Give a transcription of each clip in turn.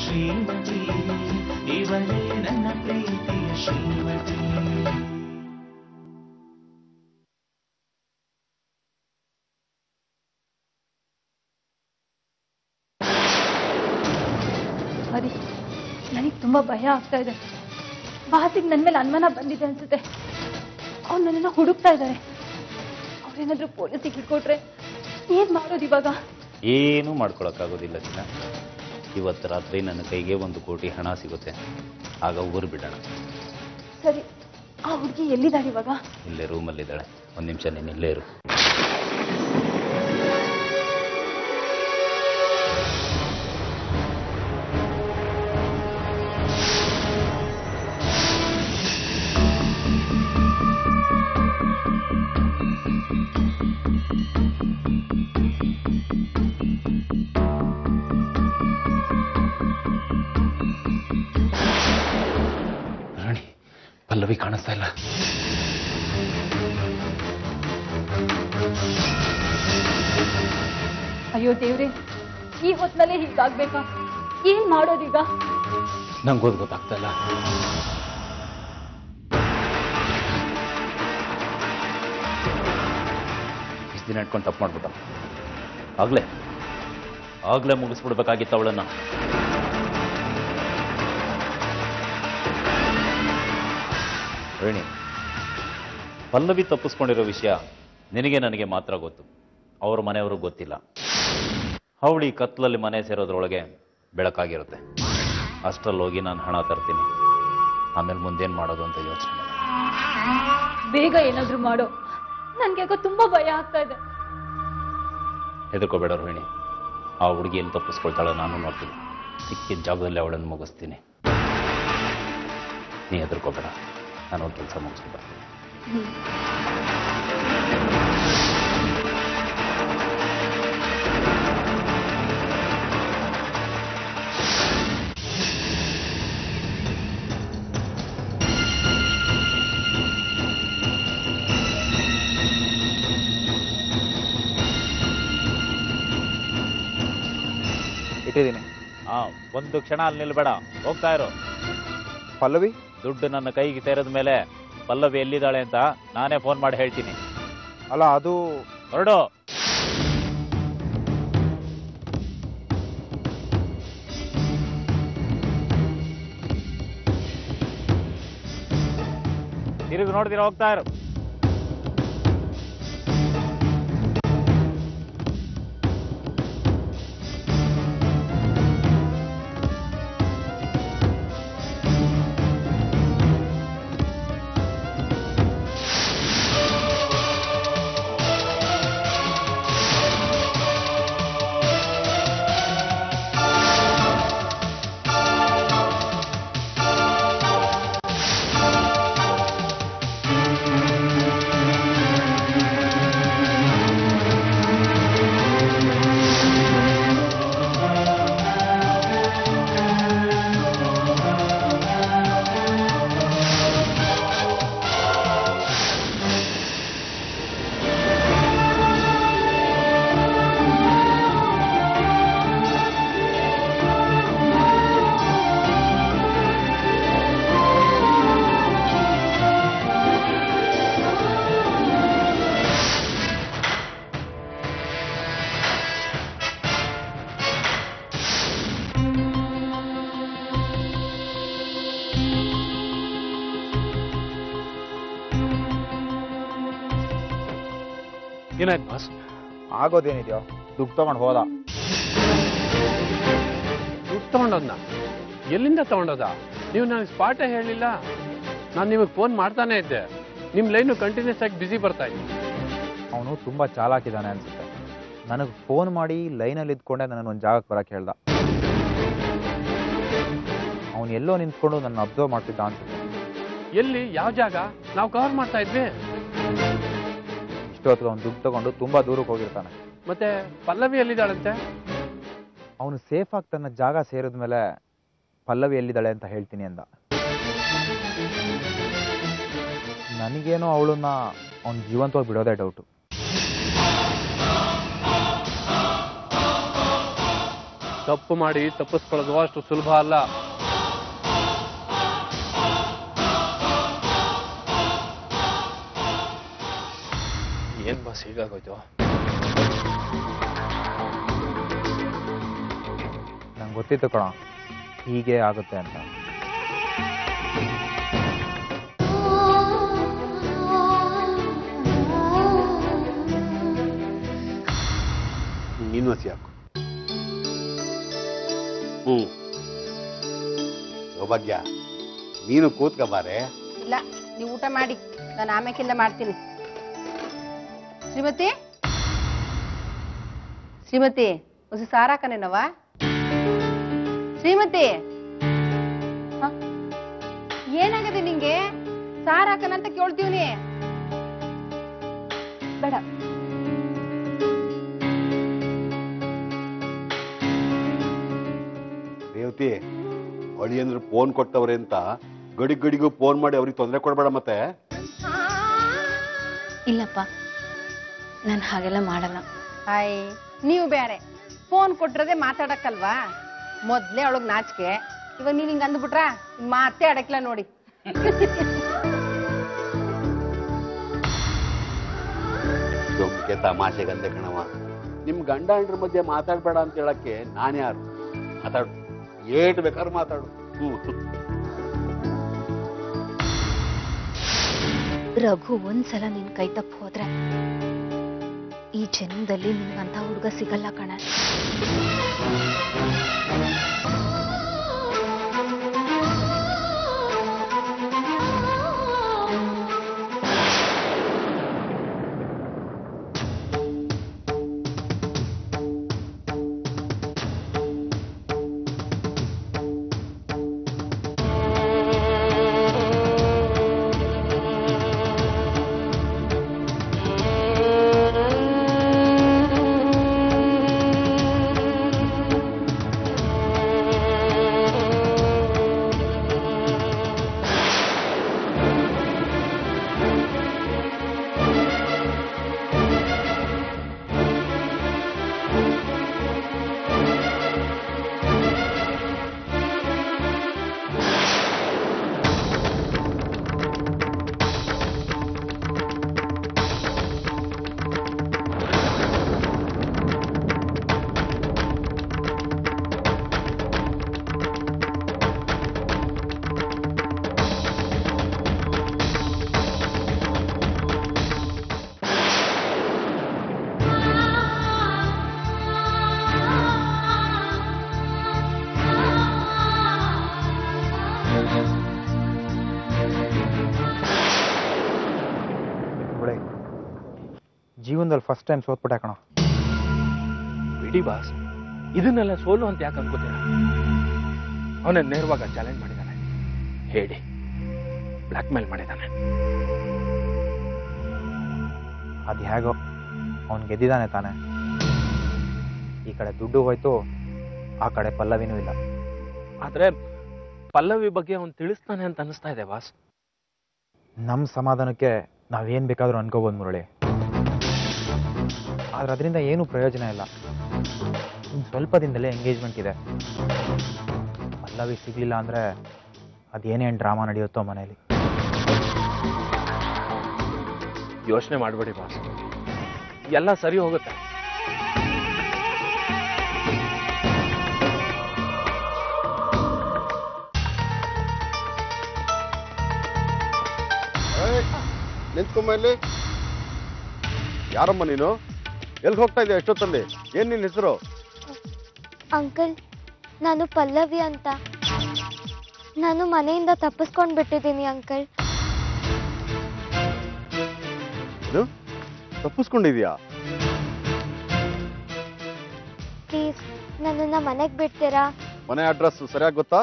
ಶ್ರೀಮತಿ ಇವಳೇ ನನ್ನ ಪ್ರೀತಿಯ ಶ್ರೀಮತಿ. ಹರಿ, ನನಗೆ ತುಂಬಾ ಭಯ ಆಗ್ತಾ ಇದೆ. ಬಾಸಿಗೆ ನನ್ನ ಮೇಲೆ ಅನುಮಾನ ಬಂದಿದೆ ಅನ್ಸುತ್ತೆ. ಅವ್ರು ನನ್ನನ್ನು ಹುಡುಕ್ತಾ ಇದ್ದಾರೆ. ಅವ್ರೇನಾದ್ರೂ ಪೊಲೀಸಿಗೆ ಹಿಡ್ಕೊಟ್ರೆ ಏನ್ ಮಾಡೋದು ಇವಾಗ? ಏನೂ ಮಾಡ್ಕೊಳಕ್ಕಾಗೋದಿಲ್ಲ ಚಿನ್ನ. ಇವತ್ತು ರಾತ್ರಿ ನನ್ನ ಕೈಗೆ 1 ಕೋಟಿ ಹಣ ಸಿಗುತ್ತೆ. ಆಗ ಊರು ಬಿಡೋಣ. ಸರಿ, ಆ ಹುಡುಗಿ ಎಲ್ಲಿದ್ದಾಳೆ ಇವಾಗ? ಇಲ್ಲೇ ರೂಮಲ್ಲಿದ್ದಾಳೆ. 1 ನಿಮಿಷ ನೀನು ಇಲ್ಲೇ ಇರು. ಪಲ್ಲವಿ ಕಾಣಿಸ್ತಾ ಇಲ್ಲ. ಅಯ್ಯೋ ದೇವ್ರೆ, ಈ ಹೊತ್ತಿನಲ್ಲೇ ಹೀಗಾಗ್ಬೇಕಾ? ಏನ್ ಮಾಡೋದೀಗ? ನಂಗೋದು ಗೊತ್ತಾಗ್ತಾ ಇಲ್ಲ. ಇಷ್ಟು ದಿನ ಇಟ್ಕೊಂಡು ತಪ್ಪು ಮಾಡ್ಬಿಟ್ಟ. ಆಗ್ಲೇ ಮುಗಿಸ್ಬಿಡ್ಬೇಕಾಗಿತ್ತು ಅವಳನ್ನ. ರೇಣಿ, ಪಲ್ಲವಿ ತಪ್ಪಿಸ್ಕೊಂಡಿರೋ ವಿಷಯ ನಿನಗೆ ನನಗೆ ಮಾತ್ರ ಗೊತ್ತು. ಅವ್ರ ಮನೆಯವ್ರಿಗೆ ಗೊತ್ತಿಲ್ಲ. ಅವಳು ಈ ಕತ್ಲಲ್ಲಿ ಮನೆ ಸೇರೋದ್ರೊಳಗೆ ಬೆಳಕಾಗಿರುತ್ತೆ. ಅಷ್ಟರಲ್ಲಿ ಹೋಗಿ ನಾನು ಹಣ ತರ್ತೀನಿ. ಆಮೇಲೆ ಮುಂದೇನು ಮಾಡೋದು ಅಂತ ಯೋಚನೆ ಮಾಡ. ಬೇಗ ಏನಾದ್ರೂ ಮಾಡೋ, ನನ್ಗೆ ಯಾಕೋ ತುಂಬಾ ಭಯ ಆಗ್ತಾ ಇದೆ. ಹೆದರ್ಕೋಬೇಡ ರೋಹಿಣಿ. ಆ ಹುಡುಗಿ ಎಲ್ಲಿ ತಪ್ಪಿಸ್ಕೊಳ್ತಾಳೆ ನಾನು ನೋಡ್ತೀನಿ. ಸಿಕ್ಕಿದ ಜಾಗದಲ್ಲಿ ಅವಳನ್ನು ಮುಗಿಸ್ತೀನಿ. ನೀ ಹೆದರ್ಕೋಬೇಡ. ನಾನು ಒಂದು ಕೆಲಸ ಮುಗಿಸ್ಕೊಂಡು ಬರ್ತೀನಿ. ಇಟ್ಟಿದ್ದೀನಿ. ಒಂದು ಕ್ಷಣ ಅಲ್ಲಿ ನಿಲ್ಬೇಡ, ಹೋಗ್ತಾ ಇರು. ಪಲ್ಲವಿ ದುಡ್ಡು ನನ್ನ ಕೈಗೆ ಸೇರಿದ ಮೇಲೆ ಪಲ್ಲವಿ ಎಲ್ಲಿದ್ದಾಳೆ ಅಂತ ನಾನೇ ಫೋನ್ ಮಾಡಿ ಹೇಳ್ತೀನಿ. ಅಲ್ಲ, ಅದು ಹೊರಡು. ತಿರುಗಿ ನೋಡ್ದಿರ ಹೋಗ್ತಾ ಇರು. ಏನಾಯ್ತು ಬಾಸ್? ಆಗೋದೇನಿದೆಯೋ, ದುಡ್ಡು ತಗೊಂಡು ಹೋದ. ದುಡ್ಡು ತಗೊಂಡೋದ್ನ? ಎಲ್ಲಿಂದ ತಗೊಂಡೋದ? ನೀವು ನನಗೆ ಸ್ಪಾಟೇ ಹೇಳಿಲ್ಲ. ನಾನು ನಿಮಗೆ ಫೋನ್ ಮಾಡ್ತಾನೆ ಇದ್ದೆ. ನಿಮ್ಮ ಲೈನು ಕಂಟಿನ್ಯೂಸ್ ಆಗಿ ಬ್ಯುಸಿ ಬರ್ತಾ ಇತ್ತು. ಅವನು ತುಂಬ ಚಾಲಾಕಿದ್ದಾನೆ ಅನ್ಸುತ್ತೆ. ನನಗೆ ಫೋನ್ ಮಾಡಿ ಲೈನಲ್ಲಿ ಇದ್ಕೊಂಡೆ ನನಗೊಂದು ಜಾಗಕ್ಕೆ ಬರೋಕ್ಕೆ ಹೇಳ್ದ. ಅವನು ಎಲ್ಲೋ ನಿಂತ್ಕೊಂಡು ನನ್ನ ಅಬ್ಸರ್ವ್ ಮಾಡ್ತಿದ್ದ ಅನ್ಸುತ್ತೆ. ಎಲ್ಲಿ? ಯಾವ ಜಾಗ? ನಾವು ಕವರ್ ಮಾಡ್ತಾ ಇದ್ವಿ. ಇಷ್ಟೊತ್ತಿಗೆ ಅವ್ನು ದುಡ್ಡು ತಗೊಂಡು ತುಂಬ ದೂರಕ್ಕೆ ಹೋಗಿರ್ತಾನೆ. ಮತ್ತೆ ಪಲ್ಲವಿ ಎಲ್ಲಿದ್ದಾಳಂತೆ? ಅವನು ಸೇಫ್ ಆಗಿ ತನ್ನ ಜಾಗ ಸೇರಿದ ಮೇಲೆ ಪಲ್ಲವಿ ಎಲ್ಲಿದ್ದಾಳೆ ಅಂತ ಹೇಳ್ತೀನಿ ಅಂದ. ನನಗೇನೋ ಅವಳನ್ನ ಅವನ ಜೀವಂತವಾಗಿ ಬಿಡೋದೇ ಡೌಟು. ತಪ್ಪು ಮಾಡಿ ತಪ್ಪಿಸ್ಕೊಳ್ಳೋದು ಅಷ್ಟು ಸುಲಭ ಅಲ್ಲ. ಏನ್ ಬಾಸ್ ಹೀಗಾಗೋಯ್ತು? ನಂಗೆ ಗೊತ್ತಿತ್ತು ಕಣ ಹೀಗೆ ಆಗುತ್ತೆ ಅಂತ. ನೀನು ಹಸಿ ಹಾಕು. ಸೌಭಾಗ್ಯ, ನೀನು ಕೂತ್ಕ ಬಾರೆ. ಇಲ್ಲ, ನೀವು ಊಟ ಮಾಡಿ, ನಾನು ಆಮೇಕಿಂದ ಮಾಡ್ತೀನಿ. ಶ್ರೀಮತಿ ಶ್ರೀಮತಿ ಹೊಸ ಸಾರಾಕನೇನವ? ಶ್ರೀಮತಿ, ಏನಾಗದೆ ನಿಂಗೆ? ಸಾರಾಕನಂತ ಕೇಳ್ತೀವಿ. ಬೇಡ, ರೇವತಿ, ಅಳಿಯಂದ್ರು ಫೋನ್ ಕೊಟ್ಟವ್ರೆ ಅಂತ ಗಡಿಗೂ ಫೋನ್ ಮಾಡಿ ಅವ್ರಿಗೆ ತೊಂದರೆ ಕೊಡ್ಬೇಡ ಮತ್ತೆ. ಇಲ್ಲಪ್ಪ, ನಾನು ಹಾಗೆಲ್ಲ ಮಾಡಲ್ಲ. ಹಾಯ್, ನೀವು ಬೇರೆ ಫೋನ್ ಕೊಟ್ಟಿರೋದೇ ಮಾತಾಡಕ್ಕಲ್ವಾ? ಮೊದ್ಲೇ ಅವಳಗ್ ನಾಚಿಕೆ, ಇವಾಗ ನೀನ್ ಹಿಂಗ ಅಂದ್ಬಿಟ್ರ ಮಾತೇ ಅಡಕ್ಲ ನೋಡಿ. ಜೊಮ್ಕೆ ತಮಾಷೆಗಂದೆ ಕಣವ. ನಿಮ್ ಗಂಡ ಹೆಂಡ್ರ ಮಧ್ಯೆ ಮಾತಾಡ್ಬೇಡ ಅಂತ ಹೇಳಕ್ಕೆ ನಾನು ಯಾರು? ಮಾತಾಡು, ಏಟ್ ಬೇಕಾದ್ರೂ ಮಾತಾಡು. ರಘು ಒಂದ್ಸಲ ನಿನ್ ಕೈ ತಪ್ಪು ಹೋದ್ರೆ ಈ ಜನ್ಮದಲ್ಲಿ ನಿನ್ಗಂತ ಹುಡುಗ ಸಿಗಲ್ಲ ಕಣ. ಜೀವನದಲ್ಲಿ ಫಸ್ಟ್ ಟೈಮ್ ಸೋತ್ಬಿಟ್ಟೆ ಕಣ. ಬಿಡಿ ಬಾಸ್, ಇದನ್ನೆಲ್ಲ ಸೋಲು ಅಂತ ಯಾಕೆ ಅನ್ಕೋತೀರ? ಅವನ ನೇರವಾಗ ಚಾಲೆಂಜ್ ಮಾಡಿದ್ದಾನೆ, ಹೇಳಿ ಬ್ಲಾಕ್ ಮೇಲ್ ಮಾಡಿದ್ದಾನೆ. ಅದು ಹೇಗೋ ಅವನು ಗೆದ್ದಿದ್ದಾನೆ ತಾನೆ. ಈ ಕಡೆ ದುಡ್ಡು ಹೋಯ್ತು, ಆ ಕಡೆ ಪಲ್ಲವಿನೂ ಇಲ್ಲ. ಆದ್ರೆ ಪಲ್ಲವಿ ಬಗ್ಗೆ ಅವನು ತಿಳಿಸ್ತಾನೆ ಅಂತ ಅನಿಸ್ತಾ ಇದೆ ಬಾಸ್. ನಮ್ಮ ಸಮಾಧಾನಕ್ಕೆ ನಾವೇನು ಬೇಕಾದರೂ ಅನ್ಕೋಬೋದು ಮುರಳಿ, ಆದ್ರೆ ಅದರಿಂದ ಏನೂ ಪ್ರಯೋಜನ ಇಲ್ಲ. ಇನ್ನು ಸ್ವಲ್ಪ ದಿನದಲ್ಲೇ ಎಂಗೇಜ್ಮೆಂಟ್ ಇದೆ. ಪಲ್ಲವಿ ಸಿಗ್ಲಿಲ್ಲ ಅಂದರೆ ಅದೇನೇನು ಡ್ರಾಮಾ ನಡೆಯುತ್ತೋ ಮನೇಲಿ. ಯೋಚನೆ ಮಾಡಬೇಡಿ ಬಾಸ್, ಎಲ್ಲ ಸರಿ ಹೋಗುತ್ತೆ. ನಿಂತ್ಕೊಂಬ ಇಲ್ಲಿ. ಯಾರಮ್ಮ ನೀನು? ಎಲ್ಲಿ ಹೋಗ್ತಾ ಇದೆಯಾ ಎಷ್ಟೊತ್ತಲ್ಲಿ? ಏನ್ ನಿನ್ನ ಹೆಸರು? ಅಂಕಲ್, ನಾನು ಪಲ್ಲವಿ ಅಂತ. ನಾನು ಮನೆಯಿಂದ ತಪ್ಪಿಸ್ಕೊಂಡು ಬಿಟ್ಟಿದ್ದೀನಿ ಅಂಕಲ್. ಇದು ತಪ್ಪಿಸ್ಕೊಂಡಿದ್ಯಾ? ಪ್ಲೀಸ್ ನನ್ನನ್ನ ಮನೆಗೆ ಬಿಡ್ತೀರಾ? ಮನೆ ಅಡ್ರೆಸ್ ಸರಿಯಾಗಿ ಗೊತ್ತಾ?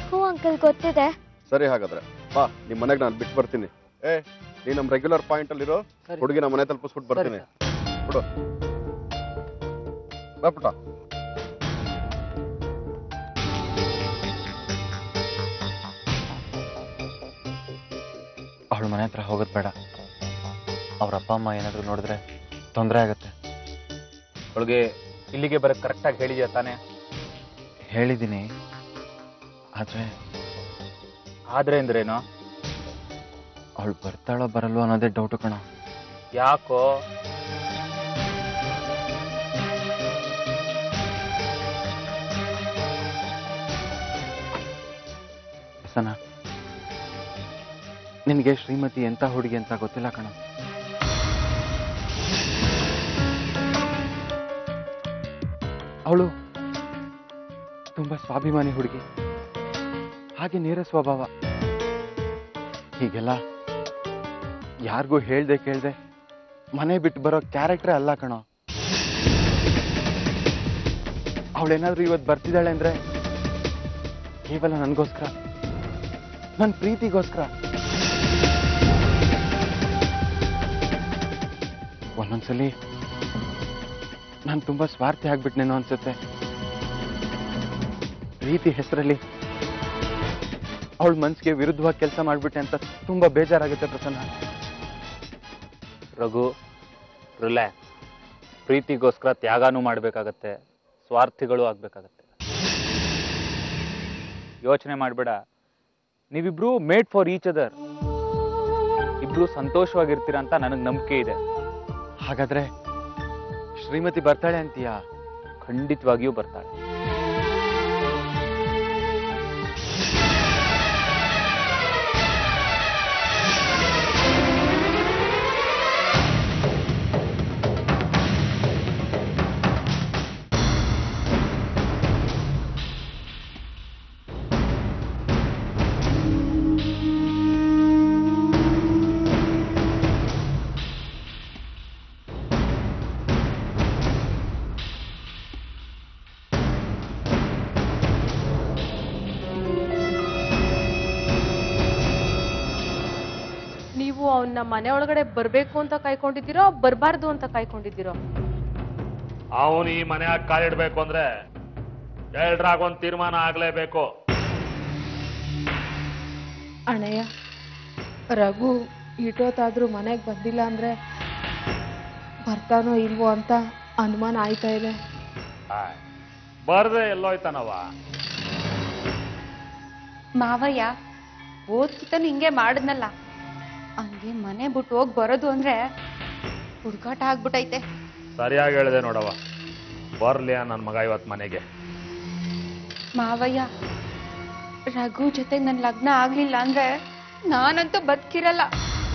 ಹ್ಞೂ ಅಂಕಲ್, ಗೊತ್ತಿದೆ. ಸರಿ, ಹಾಗಾದ್ರೆ ಬಾ, ನಿಮ್ ಮನೆಗೆ ನಾನು ಬಿಟ್ಟು ಬರ್ತೀನಿ. ನೀ ನಮ್ ರೆಗ್ಯುಲರ್ ಪಾಯಿಂಟ್ ಅಲ್ಲಿರೋ, ಹುಡುಗಿನ ಮನೆ ತಲುಪಿಸ್ಬಿಟ್ಟು ಬರ್ತೀನಿ. ಬಿಡು ಬಾ ಪುಟ. ಅವಳು ಮನೆ ಹತ್ರ ಹೋಗೋದು ಬೇಡ. ಅವ್ರ ಅಪ್ಪ ಅಮ್ಮ ಏನಾದರೂ ನೋಡಿದ್ರೆ ತೊಂದರೆ ಆಗುತ್ತೆ. ಅವಳಿಗೆ ಇಲ್ಲಿಗೆ ಬರೋಕ್ಕೆ ಕರೆಕ್ಟಾಗಿ ಹೇಳಿದ್ಯಾ ತಾನೇ? ಹೇಳಿದ್ದೀನಿ, ಆದರೆ ಆದ್ರೆ ಅಂದ್ರೇನು? ಅವಳು ಬರ್ತಾಳೋ ಬರಲ್ವೋ ಅನ್ನೋದೇ ಡೌಟು ಕಣ. ಯಾಕೋ? ಸನ, ನಿನಗೆ ಶ್ರೀಮತಿ ಎಂಥ ಹುಡುಗಿ ಅಂತ ಗೊತ್ತಿಲ್ಲ ಕಣ. ಅವಳು ತುಂಬಾ ಸ್ವಾಭಿಮಾನಿ ಹುಡುಗಿ, ಹಾಗೆ ನೇರ ಸ್ವಭಾವ. ಹೀಗೆಲ್ಲ ಯಾರಿಗೂ ಹೇಳ್ದೆ ಕೇಳ್ದೆ ಮನೆ ಬಿಟ್ಟು ಬರೋ ಕ್ಯಾರೆಕ್ಟರ್ ಅಲ್ಲ ಕಣೋ. ಅವಳೇನಾದ್ರೂ ಇವತ್ತು ಬರ್ತಿದ್ದಾಳೆ ಅಂದ್ರೆ ಕೇವಲ ನನಗೋಸ್ಕರ, ನನ್ನ ಪ್ರೀತಿಗೋಸ್ಕರ. ಒಂದೊಂದ್ಸಲಿ ನಾನು ತುಂಬಾ ಸ್ವಾರ್ಥಿ ಆಗ್ಬಿಟ್ನೇನೋ ಅನ್ಸುತ್ತೆ. ಪ್ರೀತಿ ಹೆಸರಲ್ಲಿ ಅವಳ ಮನ್ಸಿಗೆ ವಿರುದ್ಧವಾಗಿ ಕೆಲಸ ಮಾಡ್ಬಿಟ್ಟೆ ಅಂತ ತುಂಬಾ ಬೇಜಾರಾಗುತ್ತೆ ಪ್ರಸನ್ನ. ರಘು, ರಿಲ್ಯಾಕ್ಸ್. ಪ್ರೀತಿಗೋಸ್ಕರ ತ್ಯಾಗನೂ ಮಾಡ್ಬೇಕಾಗತ್ತೆ, ಸ್ವಾರ್ಥಿಗಳು ಆಗ್ಬೇಕಾಗತ್ತೆ. ಯೋಚನೆ ಮಾಡಬೇಡ. ನೀವಿಬ್ರು ಮೇಡ್ ಫಾರ್ ಈಚ್ ಅದರ್. ಇಬ್ರು ಸಂತೋಷವಾಗಿರ್ತೀರ ಅಂತ ನನಗೆ ನಂಬಿಕೆ ಇದೆ. ಹಾಗಾದ್ರೆ ಶ್ರೀಮತಿ ಬರ್ತಾಳೆ ಅಂತೀಯಾ? ಖಂಡಿತವಾಗಿಯೂ ಬರ್ತಾಳೆ. ನೀವು ಅವನ್ನ ಮನೆ ಒಳಗಡೆ ಬರ್ಬೇಕು ಅಂತ ಕಾಯ್ಕೊಂಡಿದ್ದೀರೋ, ಬರ್ಬಾರ್ದು ಅಂತ ಕಾಯ್ಕೊಂಡಿದ್ದೀರೋ? ಅವನು ಈ ಮನೆಯಾಗ ಕಾಲಿಡ್ಬೇಕು ಅಂದ್ರೆ ಎರಡರಾಗೊಂದು ತೀರ್ಮಾನ ಆಗ್ಲೇಬೇಕು. ಅಣ್ಣಯ್ಯ, ರಘು ಇಟೋತಾದ್ರೂ ಮನೆಗೆ ಬಂದಿಲ್ಲ ಅಂದ್ರೆ ಬರ್ತಾನೋ ಇಲ್ವೋ ಅಂತ ಅನುಮಾನ ಆಯ್ತಾ ಇದೆ. ಬರ್ದೆ ಎಲ್ಲೋಯ್ತಾನವ? ಮಾವಯ್ಯ ಓದ್ಕಿತನು ಹಿಂಗೆ ಮಾಡಿದ್ನಲ್ಲ, ಹಂಗೆ ಮನೆ ಬಿಟ್ಟು ಹೋಗಿ ಬರೋದು ಅಂದ್ರೆ ಹುಡುಗಾಟ ಆಗ್ಬಿಟ್ಟೈತೆ. ಸರಿಯಾಗಿ ಹೇಳಿದೆ ನೋಡವ. ಬರ್ಲಿಯ ನನ್ನ ಮಗ ಇವತ್ತು ಮನೆಗೆ. ಮಾವಯ್ಯ, ರಘು ಜೊತೆ ನನ್ನ ಲಗ್ನ ಆಗ್ಲಿಲ್ಲ ಅಂದ್ರೆ ನಾನಂತೂ ಬದುಕಿರಲ್ಲ.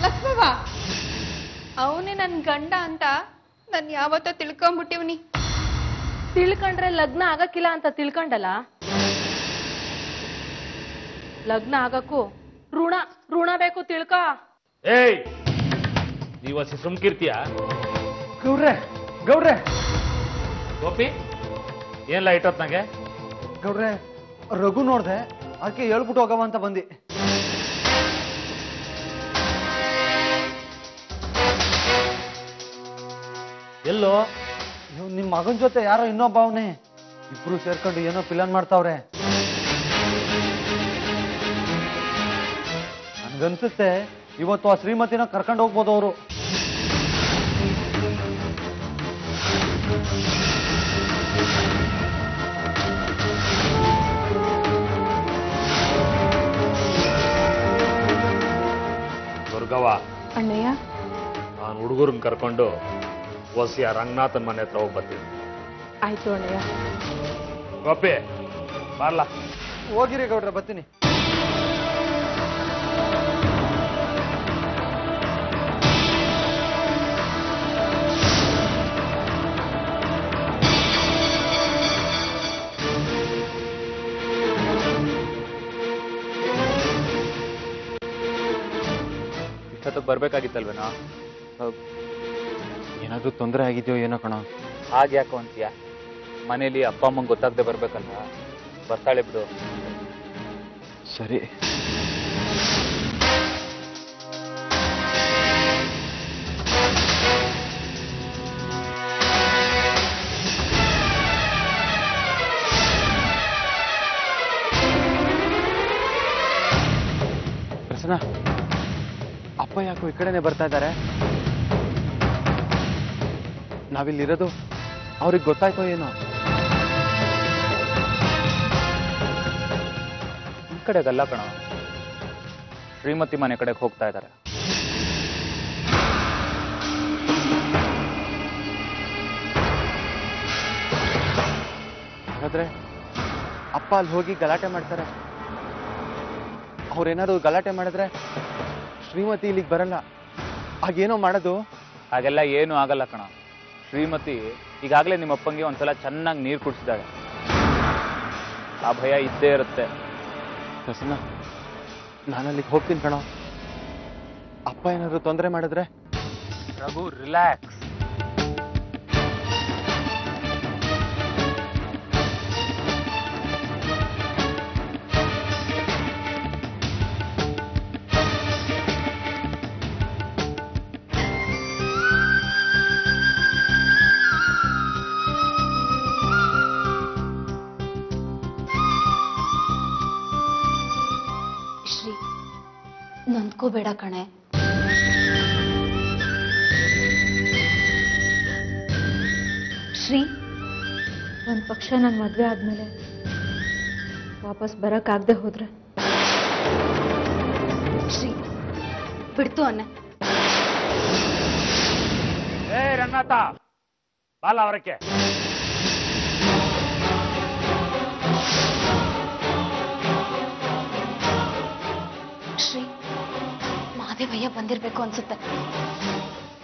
ಲಕ್ಷ್ಮವ್ವ, ಅವನೇ ನನ್ನ ಗಂಡ ಅಂತ ನಾನು ಯಾವತ್ತೋ ತಿಳ್ಕೊಂಬಿಟ್ಟಿವ್ನಿ. ತಿಳ್ಕೊಂಡ್ರೆ ಲಗ್ನ ಆಗಕ್ಕಿಲ್ಲ ಅಂತ ತಿಳ್ಕೊಂಡಲ್ಲ. ಲಗ್ನ ಆಗಕ್ಕೂ ಋಣ ಬೇಕು, ತಿಳ್ಕ. ಏಯ್, ನೀವಸಿ ಸುಮ್ಕಿರ್ತೀಯ? ಗೌಡ್ರೆ ಗೌಡ್ರೆ ಗೋಪಿ, ಏನ್ಲ ಇಟ್ಟೊತ್ನಾಗೆ? ಗೌಡ್ರೆ, ರಘು ನೋಡ್ದೆ, ಅದಕ್ಕೆ ಹೇಳ್ಬಿಟ್ಟು ಹೋಗವ ಅಂತ ಬಂದಿ. ಎಲ್ಲೋ? ನಿಮ್ ಮಗನ ಜೊತೆ ಯಾರೋ ಇನ್ನೊಬ್ಬ ಅವನೇ, ಇಬ್ರು ಸೇರ್ಕೊಂಡು ಏನೋ ಪ್ಲಾನ್ ಮಾಡ್ತಾವ್ರೆ. ನನ್ಗನ್ಸುತ್ತೆ ಇವತ್ತು ಆ ಶ್ರೀಮತಿನ ಕರ್ಕೊಂಡು ಹೋಗ್ಬೋದು ಅವರು. ದುರ್ಗವ್ವ, ಅಣ್ಣಯ್ಯ, ನಾನು ಹುಡುಗರನ್ನ ಕರ್ಕೊಂಡು ಹೊಸಿಯ ರಂಗನಾಥನ್ ಮನೆ ಹತ್ರ ಹೋಗಿ ಬರ್ತೀನಿ. ಆಯ್ತು ಅಣ್ಣಯ್ಯ. ಗೋಪಿ, ಬರ್ಲಾ? ಹೋಗಿರಿ ಗೌಡ್ರೆ, ಬರ್ತೀನಿ. ಇಷ್ಟೊತ್ತಿಗೆ ಬರ್ಬೇಕಾಗಿತ್ತಲ್ವೇನೋ? ಏನಾದ್ರೂ ತೊಂದರೆ ಆಗಿದೆಯೋ ಏನೋ ಕಣ. ಹಾಗೆ ಯಾಕೋ ಅಂತೀಯ? ಮನೇಲಿ ಅಪ್ಪ ಅಮ್ಮಂಗೆ ಗೊತ್ತಾಗದೆ ಬರ್ಬೇಕಲ್ವಾ? ಬರ್ತಾಳೆ ಬಿಡು. ಸರಿ. ಪ್ರಸನ್ನ, ಅಪ್ಪ ಯಾಕೋ ಈ ಕಡೆನೆ ಬರ್ತಾ ಇದ್ದಾರೆ? ನಾವಿಲ್ಲಿರೋದು ಅವ್ರಿಗೆ ಗೊತ್ತಾಯ್ತೋ ಏನೋ? ಕಡೆಗಲ್ಲ ಕಣ, ಶ್ರೀಮತಿ ಮನೆ ಕಡೆಗೆ ಹೋಗ್ತಾ ಇದ್ದಾರೆ. ಹಾಗಾದ್ರೆ ಅಪ್ಪ ಅಲ್ಲಿ ಹೋಗಿ ಗಲಾಟೆ ಮಾಡ್ತಾರೆ. ಅವ್ರೇನಾದ್ರು ಗಲಾಟೆ ಮಾಡಿದ್ರೆ ಶ್ರೀಮತಿ ಇಲ್ಲಿಗೆ ಬರಲ್ಲ. ಹಾಗೇನೋ ಮಾಡೋದು. ಹಾಗೆಲ್ಲ ಏನು ಆಗಲ್ಲ ಕಣ. ಶ್ರೀಮತಿ ಈಗಾಗಲೇ ನಿಮ್ಮ ಅಪ್ಪಂಗೆ ಒಂದ್ಸಲ ಚೆನ್ನಾಗಿ ನೀರು ಕುಡಿಸಿದಾಳೆ. ಆ ಭಯ ಇದ್ದೇ ಇರುತ್ತೆ. ಪ್ರಸನ್ನ, ನಾನಲ್ಲಿಗೆ ಹೋಗ್ತೀನಿ ಕಣ. ಅಪ್ಪ ಏನಾದ್ರು ತೊಂದರೆ ಮಾಡಿದ್ರೆ? ರಘು, ರಿಲ್ಯಾಕ್ಸ್. ಶ್ರೀ, ನೊಂದ್ಕೋಬೇಡ ಕಣೆ. ಶ್ರೀ, ಒಂದು ಪಕ್ಷ ನನ್ನ ಮದುವೆ ಆದ್ಮೇಲೆ ವಾಪಸ್ ಬರಕ್ಕಾಗದೆ ಹೋದ್ರೆ? ಶ್ರೀ, ಬಿಡ್ತು ಅನ್ನೆ. ಏ ರಂಗನಾಥ, ಬಾಲ ಅವರಕ್ಕೆ. ಶ್ರೀ, ಮಾದೇವಯ್ಯ ಬಂದಿರ್ಬೇಕು ಅನ್ಸುತ್ತೆ.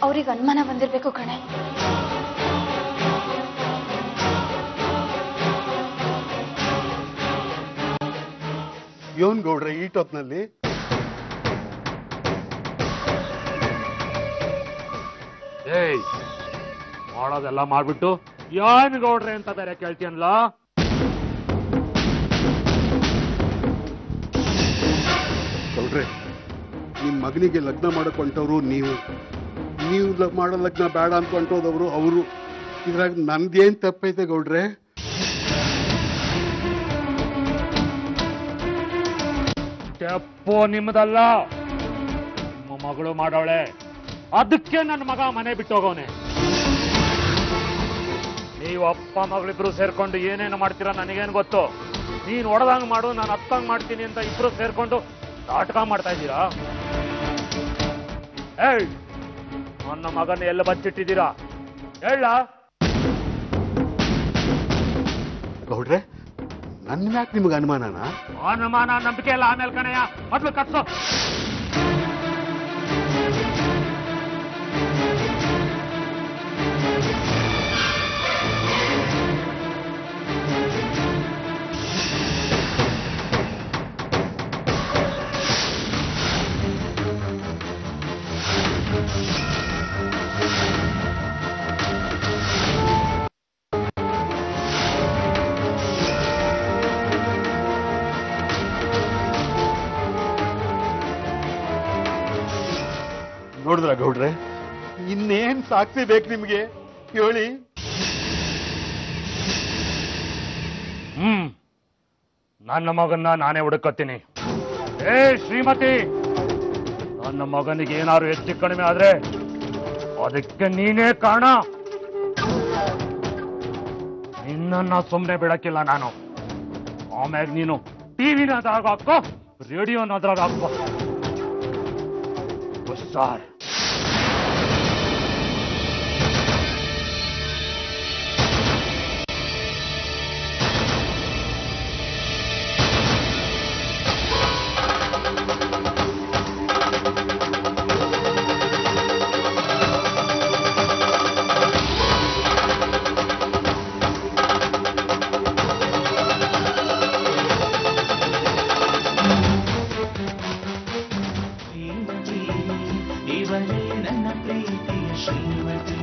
ಅವ್ರಿಗೆ ಅನುಮಾನ ಬಂದಿರ್ಬೇಕು ಕಣೆ. ಇವನ್ ಗೌಡ್ರೆ ಈಟೊತ್ನಲ್ಲಿ ಏಯ್, ಮಾಡೋದೆಲ್ಲ ಮಾಡ್ಬಿಟ್ಟು ಯಾನ್ ಗೌಡ್ರೆ ಅಂತ ಬೇರೆ ಕೇಳ್ತೀಯನ್ಲ? ಗೌಡ್ರೆ, ನಿಮ್ ಮಗನಿಗೆ ಲಗ್ನ ಮಾಡಕೊಂಡವ್ರು ನೀವು ಮಾಡೋ ಲಗ್ನ ಬೇಡ ಅನ್ಕೊಂಡೋದವ್ರು ಅವರು. ಇದ್ರಾಗ ನಂದೇನ್ ತಪ್ಪೈತೆ ಗೌಡ್ರೆ? ತೆಪ್ಪು ನಿಮ್ಮದಲ್ಲ, ನಿಮ್ಮ ಮಗಳು ಮಾಡೋಳೆ. ಅದಕ್ಕೆ ನನ್ನ ಮಗ ಮನೆ ಬಿಟ್ಟೋಗವನೆ. ನೀವು ಅಪ್ಪ ಮಗಳಿಬ್ರು ಸೇರ್ಕೊಂಡು ಏನೇನು ಮಾಡ್ತೀರಾ ನನಗೇನು ಗೊತ್ತು. ನೀನ್ ಹೊಡೆದಂಗ್ ಮಾಡು, ನಾನು ಹತ್ತಂಗ್ ಮಾಡ್ತೀನಿ ಅಂತ ಇಬ್ರು ಸೇರ್ಕೊಂಡು ನಾಟಕ ಮಾಡ್ತಾ ಇದ್ದೀರಾ. ಏಯ್, ನನ್ನ ಮಗನ ಎಲ್ಲ ಬಚ್ಚಿಟ್ಟಿದ್ದೀರಾ ಹೇಳ? ಗೌಡ್ರೆ, ನನ್ನ ಮ್ಯಾಕ್ ನಿಮ್ಗೆ ಅನುಮಾನನ? ಅನುಮಾನ ನಂಬಿಕೆ ಎಲ್ಲ ಆಮೇಲೆ ಕಣಯ್ಯ, ಮೊದ್ಲು ಕಟ್ಸೋ. ನೋಡಿದ್ರ ಗೌಡ್ರೆ, ಇನ್ನೇನ್ ಸಾಕ್ಷಿ ಬೇಕು ನಿಮ್ಗೆ ಹೇಳಿ? ನನ್ನ ಮಗನ್ನ ನಾನೇ ಹುಡುಕತ್ತೀನಿ. ಏ ಶ್ರೀಮತಿ, ನನ್ನ ಮಗನಿಗೆ ಏನಾದ್ರು ಹೆಚ್ಚು ಕಡಿಮೆ ಆದ್ರೆ ಅದಕ್ಕೆ ನೀನೇ ಕಾರಣ. ನಿನ್ನನ್ನ ಸುಮ್ಮನೆ ಬಿಡಕ್ಕಿಲ್ಲ ನಾನು. ಆಮ್ಯಾಗ ನೀನು ಟಿವಿನ ಅದ್ರಾಗ ಹಾಕೋ, ರೇಡಿಯೋನ ಅದ್ರಾಗ ಹಾಕೋ. ಹುಷಾರ್. ಇವಳೇ ನನ್ನ ಪ್ರೀತಿಯ ಶ್ರೀಮತಿ.